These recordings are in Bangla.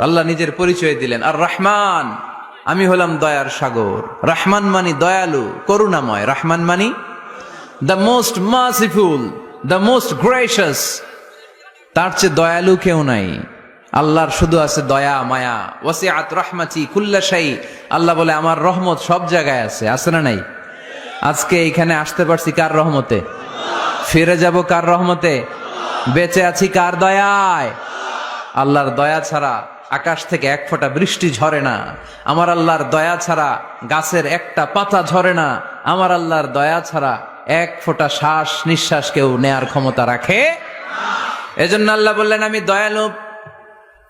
আল্লাহ নিজের পরিচয় দিলেন, আর রহমান, আমি হলাম দয়ার সাগর। রহমান মানি দয়ালু, করুণাময়। রহমান মানি the most merciful, the most gracious. তার চেয়ে দয়ালু কেউ নাই। আল্লাহর শুধু আছে দয়া মায়া। ওয়াসিআত রাহমাতি কুল্লা শাই। আল্লাহ বলে আমার রহমত সব জায়গায় আছে। আছে না নাই? আজকে এখানে আসতে পারছি কার রহমতে? ফিরে যাব কার রহমতে? বেঁচে আছি কার দয়ায়? আল্লাহর দয়া ছাড়া আকাশ থেকে এক ফোঁটা বৃষ্টি ঝরে না। আমার আল্লাহর দয়া ছাড়া গাছের একটা পাতা ঝরে না। আমার আল্লাহর দয়া ছাড়া এক ফোঁটা শ্বাস নিঃশ্বাস কেউ নেয়ার ক্ষমতা রাখে। এজন্য আল্লাহ বললেন, আমি দয়ালু,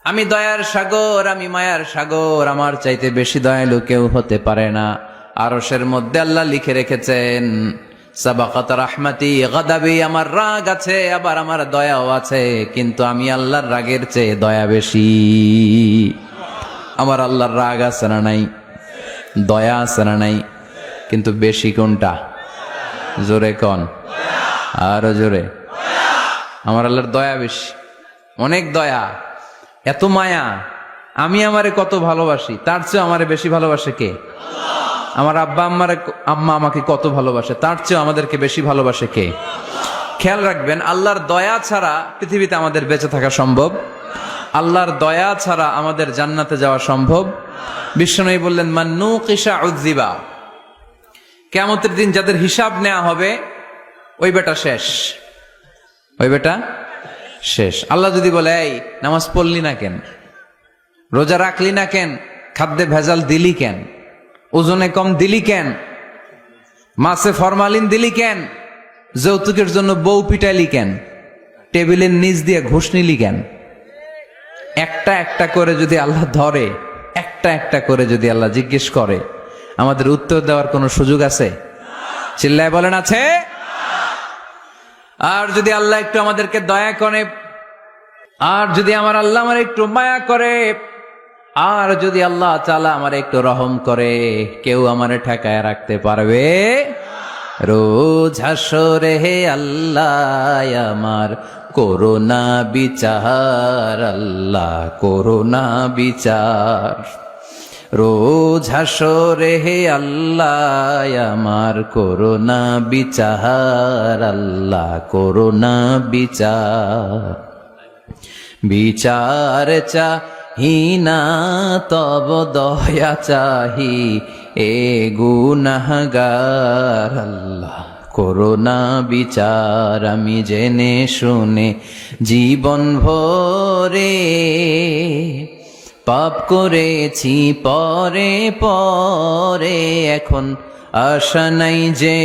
আমি দয়ার সাগর, আমি মায়ার সাগর। আমার চাইতে বেশি দয়ালু কেউ হতে পারে না। আরশের মধ্যে আল্লাহ লিখে রেখেছেন, সাবাকাত রাহমাতি গাদাবি। আমার রাগ আছে, আবার আমার দয়াও আছে, কিন্তু আমি আল্লাহর রাগের চেয়ে দয়া বেশি। আমার আল্লাহর রাগ আছে না নাই? দয়া আছে না নাই? কিন্তু বেশি কোনটা? জোরে কন, আরো জোরে। আমার আল্লাহর দয়া বেশি, অনেক দয়া, এত মায়া। আমি আমারে কত ভালোবাসি, তার চেয়ে আমারে বেশি ভালোবাসে কে? আমার আম্মা আমাকে কত ভালোবাসে, তার চেয়ে আমাদেরকে বেশি ভালোবাসে কে? খেয়াল রাখবেন, আল্লাহর দয়া ছাড়া পৃথিবীতে আমাদের বেঁচে থাকা সম্ভব। আল্লাহর দয়া ছাড়া আমাদের জান্নাতে যাওয়া সম্ভব। বিশ্বনবী বললেন, মান নুকিশা উযযিবা। কিয়ামতের দিন যাদের হিসাব নেওয়া হবে, ওই বেটা শেষ, ওই বেটা শেষ। আল্লাহ যদি বলে, এই নামাজ পড়লি না কেন, রোজা রাখলি না কেন, খাদ্যে ভেজাল দিলি কেন, ওজনে কম দিলি কেন, মাছে ফরমালিন দিলি কেন, যৌতুকের জন্য বউ পিটাইলি কেন, টেবিলের নিচ দিয়ে ঘুষ নিলি কেন, একটা একটা করে যদি আল্লাহ ধরে, একটা একটা করে যদি আল্লাহ জিজ্ঞেস করে, আমাদের উত্তর দেওয়ার কোনো সুযোগ আছে? চিল্লায় বলেন, আছে? আর যদি আল্লাহ একটু আমাদেরকে দয়া করে, আর যদি আমার আল্লাহ আমার একটু মায়া করে, আর যদি আল্লাহ তাআলা আমার একটু রহম করে, কেউ আমারে ঠেকায় রাখতে পারবে? রোজ হাসরে হে আল্লাহ আমার করোনা বিচার, আল্লাহ করোনা বিচার। রোজ হাসরে হে আল্লাহ আমার করোনা বিচার, আল্লাহ করোনা বিচার। বিচার চাহি না তব দয়া চাহি, এ গুনাহগার, আল্লাহ করোনা বিচার। আমি জেনে শুনে জীবন ভরে পাপ করেছি পরে পরে, এখন আশা নাই যে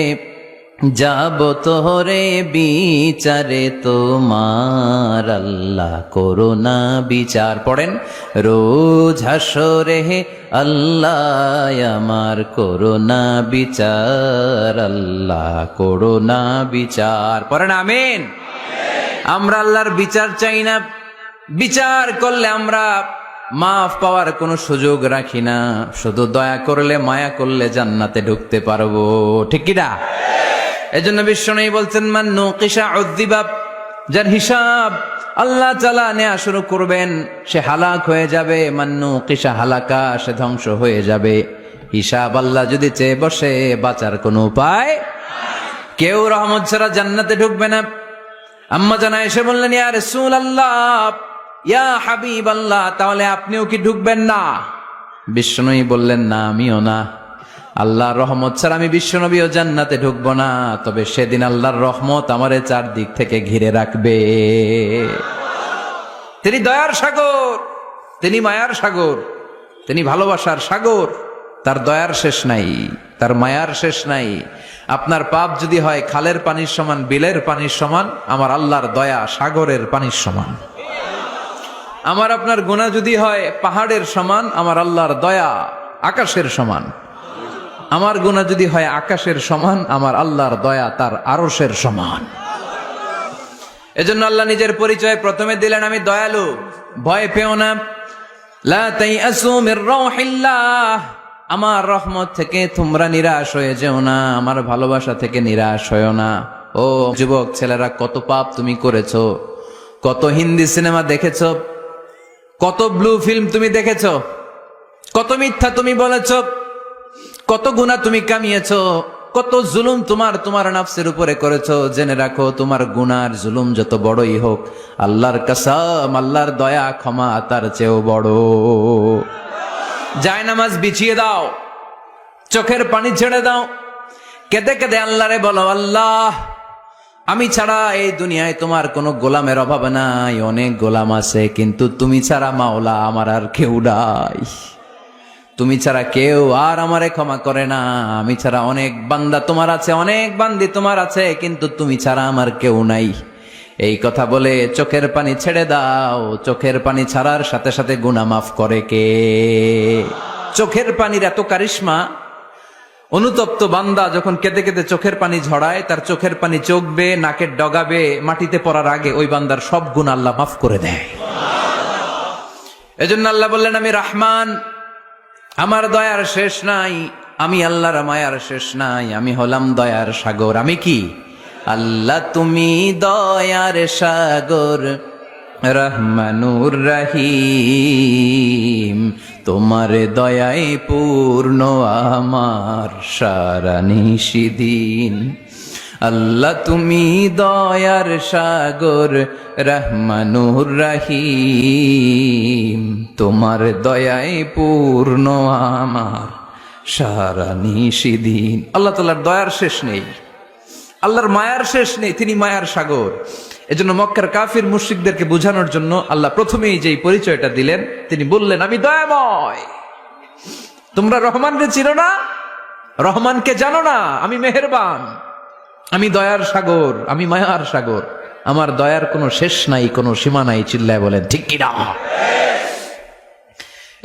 যাব তোরে বিচারে তোমার, আল্লাহ করোনা বিচার। পড়েন, রোজ হাসরে হে আল্লাহ আমার করোনা বিচার, আল্লাহ করোনা বিচার। পড়েন আমিন। আমরা আল্লাহর বিচার চাই না। বিচার করলে আমরা মাফ পাওয়ার কোনো সুযোগ রাখি না। শুধু দয়া করলে, মায়া করলে জান্নাতে ঢুকতে পারবো। ঠিক কি না? এজন্য বিশ্বনবী বলছেন, মান নুকিশা উযযিবা। যার হিসাব আল্লাহ তাআলা নেওয়া শুরু করবেন, সে হালাক হয়ে যাবে। মান নুকিশা হালাকা, সে ধ্বংস হয়ে যাবে। হিসাব আল্লাহ যদি চেয়ে বসে, বাঁচার কোনো উপায়? কেউ রহমত ছাড়া জান্নাতে ঢুকবে না। আম্মা জানা এসে বললেন, ইয়া রাসূলুল্লাহ, ইয়া হাবিবাল্লাহ, তাহলে আপনিও কি ঢুকবেন না? বিশ্বনবী বললেন, না, আমিও না। আল্লাহর রহমত ছাড়া আমি বিশ্বনবীও জান্নাতে ঢুকবো না। তবে সেদিন আল্লাহর রহমত আমারে চারদিক থেকে ঘিরে রাখবে। তিনি দয়ার সাগর, তিনি মায়ার সাগর, তিনি ভালোবাসার সাগর। তার দয়ার শেষ নাই, তার মায়ার শেষ নাই। আপনার পাপ যদি হয় খালের পানির সমান, বিলের পানির সমান, আমার আল্লাহর দয়া সাগরের পানির সমান। আমার আপনার গুনাহ যদি হয় পাহাড়ের সমান, আমার আল্লাহর দয়া আকাশের সমান। আমার গুনাহ যদি হয় আকাশের সমান, আমার আল্লাহর দয়া তার আরশের সমান। এজন্য আল্লাহ নিজের পরিচয় প্রথমে দিলেন, আমি দয়ালু, ভয় পেও না। লা তাইআসু মির রাউহিল্লাহ, আমার রহমত থেকে তোমরা নিরাশ হয়ে যেও না, আমার ভালোবাসা থেকে নিরাশ হয়েও না। ও যুবক ছেলেরা, কত পাপ তুমি করেছো, কত হিন্দি সিনেমা দেখেছো, কত ব্লু ফিল্ম তুমি দেখেছো, কত মিথ্যা তুমি বলেছ, কত গুনাহ তুমি কামিয়েছো, কত জুলুম তোমার নাফসের উপরে করেছো। জেনে রাখো, তোমার গুনার জুলুম যত বড়ই হোক, আল্লাহর কসম, আল্লাহর দয়া ক্ষমা তার চেয়েও বড়। জায়নামাজ বিছিয়ে দাও, চোখের পানি ছেড়ে দাও, কেঁদে কেঁদে আল্লাহরে বলো, আল্লাহ আমি ছাড়া এই দুনিয়ায় তোমার কোনো গোলামের অভাব নাই, অনেক গোলাম আছে, কিন্তু তুমি ছাড়া মাওলা আমার আর কেউ নাই। তুমি ছাড়া কেউ আর আমারে ক্ষমা করে না। আমি ছাড়া অনেক বান্দা তোমার আছে, অনেক বান্দি তোমার আছে, কিন্তু তুমি ছাড়া আমার কেউ নাই। এই কথা বলে চোখের পানি ছেড়ে দাও। চোখের পানি ছাড়ার সাথে সাথে গুনাহ মাফ করে কে? চোখের পানির এত কারিশমা, অনুতপ্ত বান্দা যখন কেঁদে কেঁদে চোখের পানি ঝরায়, তার চোখের পানি চোখ বেয়ে নাকের ডগাবে মাটিতে পড়ার আগে ওই বান্দার সব গুনাহ আল্লাহ মাফ করে দেয়। এজন্য আল্লাহ বললেন, আমি রহমান, আমার দয়ার শেষ নাই। আমি আল্লাহর মায়ার শেষ নাই। আমি হলাম দয়ার সাগর। আমি কি? আল্লাহ তুমি দয়ার সাগর, রহমানুর রহিম, তোমার দয়ায় পূর্ণ আমার সারা নিশিদিন। আল্লাহ তুমি দয়ার সাগর, রহমানুর রহিম, তোমার দয়ায় পূর্ণ আমার সারা নিশিদিন। আল্লাহ তাআলার দয়ার শেষ নেই, আল্লাহর মায়ার শেষ নেই, তিনি মায়ার সাগর। এজন্য মক্কার কাফির মুশরিকদেরকে বোঝানোর জন্য আল্লাহ প্রথমেই যেই পরিচয়টা দিলেন, তিনি বললেন, আমি দয়াময়। তোমরা রহমানকে চিনো না, রহমানকে জানো না? আমি মেহেরবান, আমি দয়ার সাগর, আমি মায়ার সাগর। আমার দয়ার কোনো শেষ নাই, কোনো সীমা নাই। চিল্লায় বলেন ঠিক কিনা?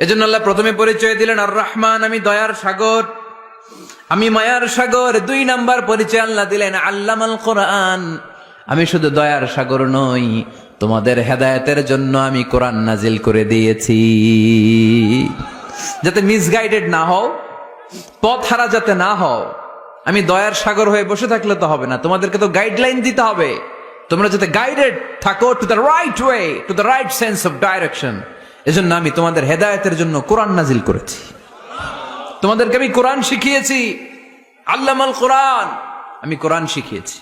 এজন্য আল্লাহ প্রথমে পরিচয় দিলেন আর রহমান, আমি দয়ার সাগর, আমি মায়ার সাগর। 2 নাম্বার পরিচয় আল্লাহ দিলেন আল্লামাল কোরআন, আমি শুধু দয়ার সাগর নই, তোমাদের হেদায়েতের জন্য আমি কোরআন নাজিল করে দিয়েছি, যাতে মিসগাইডেড না হও, পথ হারা যাতে না হও। আমি দয়ার সাগর হয়ে বসে থাকলে তো হবে না, তোমাদেরকে তো গাইডলাইন দিতে হবে, তোমরা যাতে গাইডেড থাকো to the right way, to the right sense of direction. এজন্য আমি তোমাদের হেদায়েতের জন্য কোরআন নাজিল করেছি, তোমাদেরকে আমি কোরআন শিখিয়েছি। আল্লামাল কোরআন, আমি কোরআন শিখিয়েছি।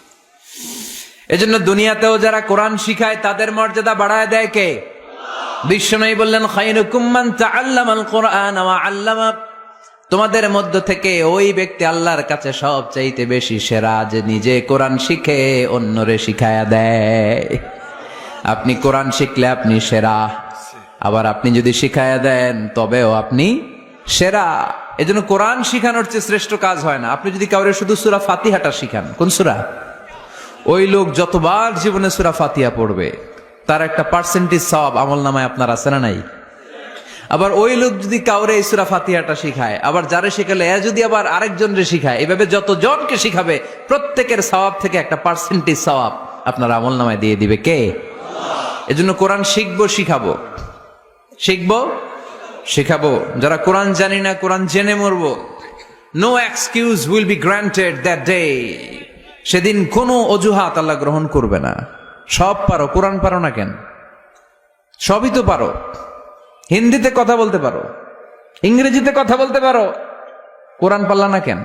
এজন্য দুনিয়াতেও যারা কোরআন শিখায় তাদের মর্যাদা বাড়ায় দেয় কে? বিশ্বনবী বললেন, খায়রুকুম মান তাআল্লামাল কোরআন ওয়া আল্লামা, তোমাদের মধ্য থেকে ওই ব্যক্তি আল্লাহর কাছে সবচাইতে বেশি সেরা, যে নিজে কোরআন শিখে অন্যরে শিখায়া দেয়। আপনি কোরআন শিখলে আপনি সেরা, আবার আপনি যদি শিখায়া দেন তবেও আপনি সেরা। এজন্য কোরআন শিখানোর চেয়ে শ্রেষ্ঠ কাজ হয় না। আপনি যদি কাউরে শুধু সূরা ফাতিহাটা শিখান, কোন সূরা, ওই লোক যতবার জীবনে সূরা ফাতিহা পড়বে তার একটা পার্সেন্টেজ সওয়াব আমলনামায় আপনার আছে না নাই? আবার ওই লোক যদি কাউরে এই সূরা ফাতিহাটা শিখায়, আবার যারে শিখালে এ যদি আবার আরেকজনরে শিখায়, এভাবে যতজনকে শিখাবে প্রত্যেকের সওয়াব থেকে একটা পার্সেন্টেজ সওয়াব আপনার আমলনামায় দিয়ে দিবে কে? এজন্য কোরআন শিখবো, শিখাবো, শিখবো, শিখাবো। যারা কোরআন জানি না, কোরআন জেনে মরবো। No excuse will be granted that day. সেদিন কোনো অজুহাত আল্লাহ গ্রহণ করবে না। সব পারো, কোরআন পারো না কেন? সবই তো পারো। হিন্দিতে কথা বলতে পারো, ইংরেজিতে কথা বলতে পারো, কোরআন পারলা না কেন?